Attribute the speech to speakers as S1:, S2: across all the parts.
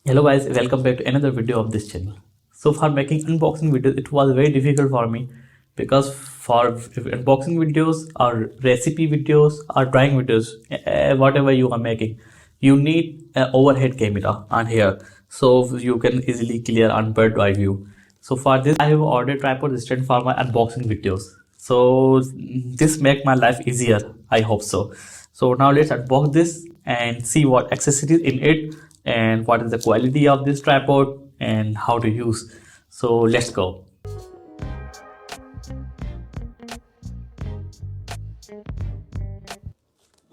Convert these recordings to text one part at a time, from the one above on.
S1: Hello guys, welcome back to another video of this channel. So for making unboxing videos, it was very difficult for me because for unboxing videos or recipe videos or drawing videos, whatever you are making, you need an overhead camera on here so you can easily clear on bird eye view. So for this, I have ordered tripod stand for my unboxing videos. So this make my life easier. I hope so. So now let's unbox this and see what accessories in it and what is the quality of this tripod and how to use. So let's go.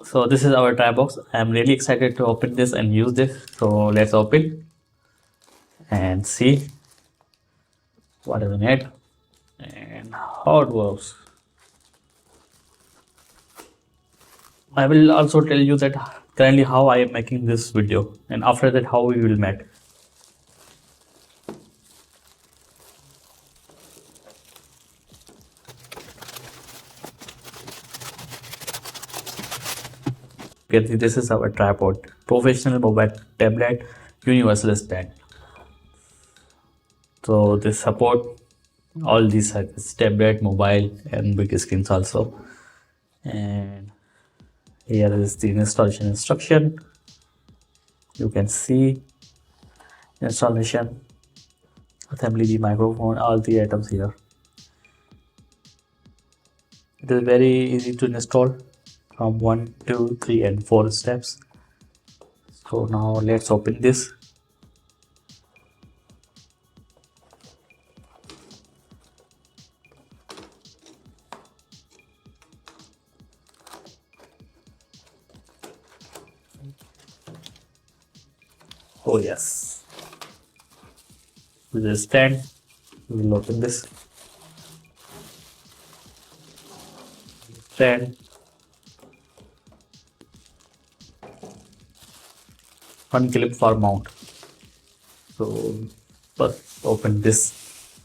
S1: So this is our tripod. I'm really excited to open this and use this. So let's open and see what is in it and how it works. I will also tell you that currently how I am making this video and after that how we will make. Okay, this is our tripod, professional mobile tablet, universal stand. So this support all these sizes, tablet, mobile and big screens also. And here is the installation instruction. You can see installation, assembly, the microphone, all the items here. It is very easy to install from 1, 2, 3 and 4 steps. So now let's open this. Oh yes, with the stand, we will open this stand. One clip for mount. So first open this.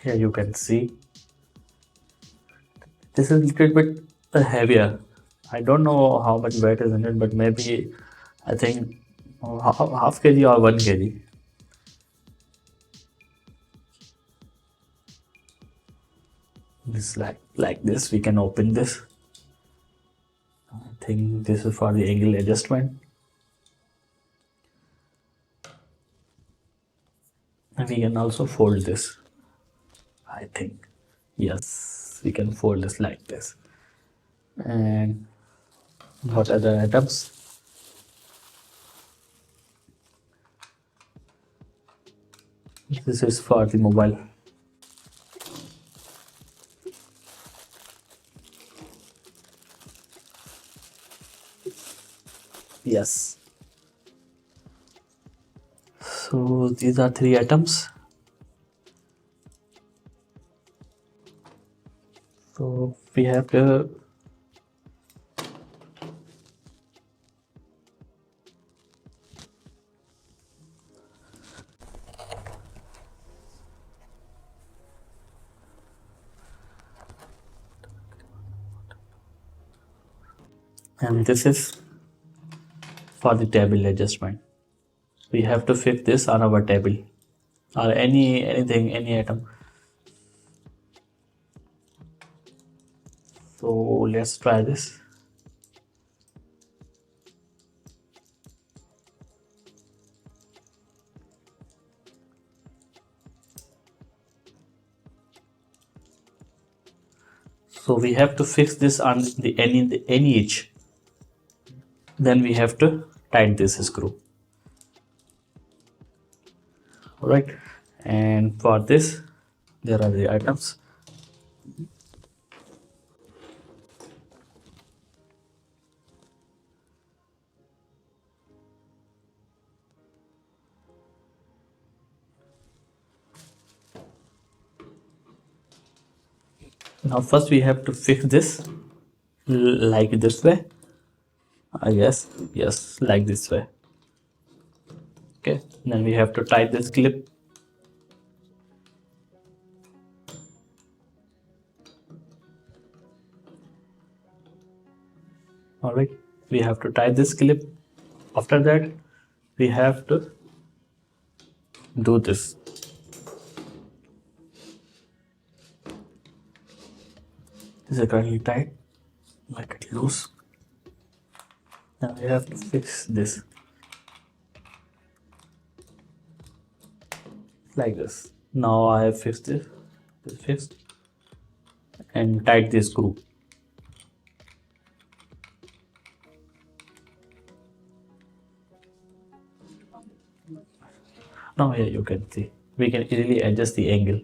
S1: Here you can see this is a little bit heavier. I don't know how much weight is in it, but maybe I think half kg or 1 kg. This like this. We can open this. I think this is for the angle adjustment. And we can also fold this. I think yes, we can fold this like this. And what other items? This is for the mobile. Yes. So these are 3 items. So we have to and this is for the table adjustment. We have to fit this on our table or anything, any item. So let's try this. So we have to fix this on the any edge. Then we have to tighten this screw. All right, and for this there are the items. Now first we have to fix this like this way. Yes, like this way. Okay, then we have to tie this clip. All right, we have to tie this clip After that, we have to do this. This is currently tight. Make it loose. Now we have to fix this like this. Now I have fixed this. This fixed and tight this screw. Now here you can see we can easily adjust the angle.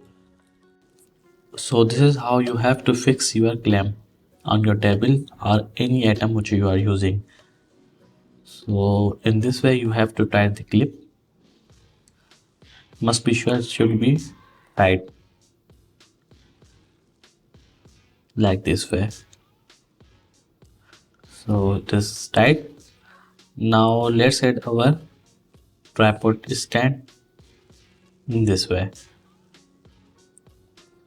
S1: So this is how you have to fix your clamp on your table or any item which you are using. So in this way you have to tie the clip. Must be sure it should be tight like this way. So it is tight. Now let's add our tripod stand in this way.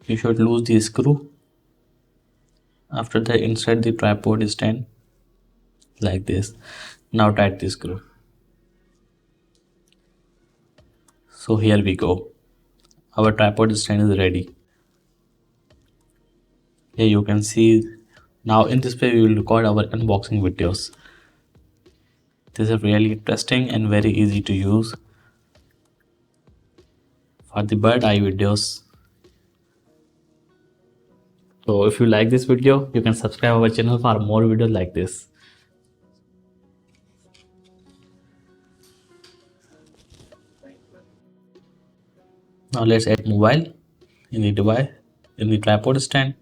S1: You should lose the screw. After that, insert the tripod stand like this. Now tight the screw. So here we go. Our tripod stand is ready. Here you can see. Now in this way we will record our unboxing videos. This is really interesting and very easy to use for the bird eye videos. So if you like this video, you can subscribe our channel for more videos like this. Now let's add mobile in the device, in the tripod stand.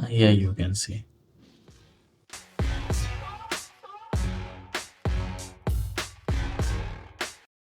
S1: Here you can see.